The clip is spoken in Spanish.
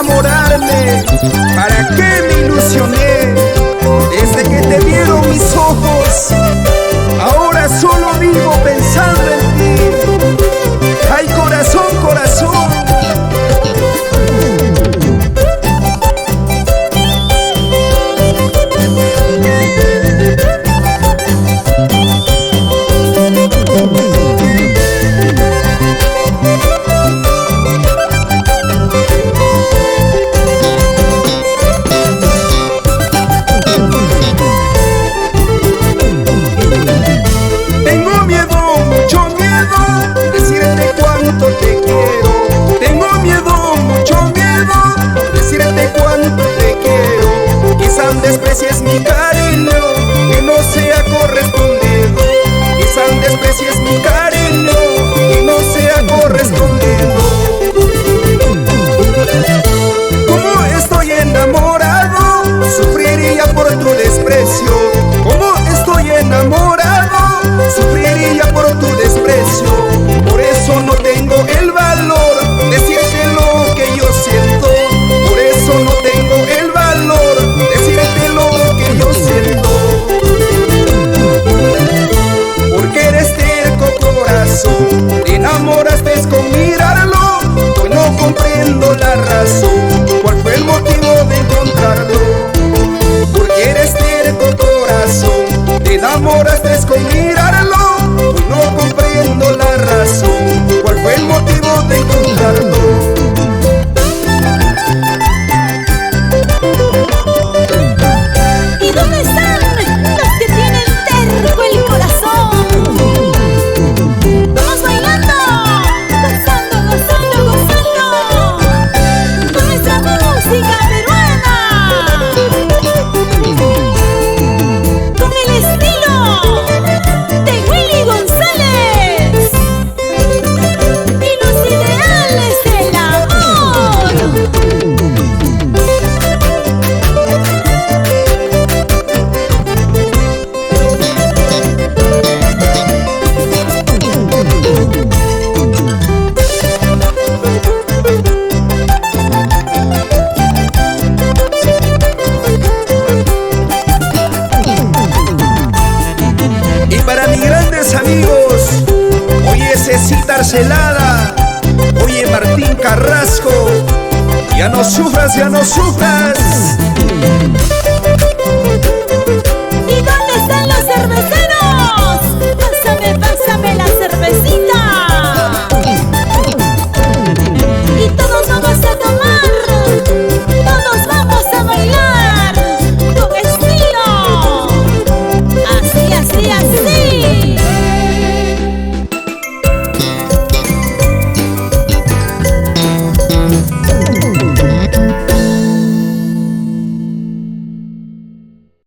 enamorarme. ¿Para qué me ilusioné? Desde que te vieron mis ojos, ahora solo vivo pensando en ti. Ay, corazón, corazón. Desprecies mi cariño, que no sea correspondido. Quizás desprecies mi cariño, que no sea correspondido. Como estoy enamorado, sufriría por tu desprecio. Como estoy enamorado, sufriría por tu desprecio. Por eso no tengo el valor de decirte lo que yo siento. Por eso no tengo el valor de decirte lo que yo siento. Porque eres terco, corazón, te enamoraste con mirarlo. Hoy no comprendo la razón, cuál fue el motivo de encontrarlo. Porque eres terco, corazón, te enamoraste con mirarlo. Hoy no comprendo la razón, cuál fue el motivo de encontrarlo. Para mis grandes amigos, oye Cecita Arcelada, oye Martín Carrasco, ya no sufras, ya no sufras.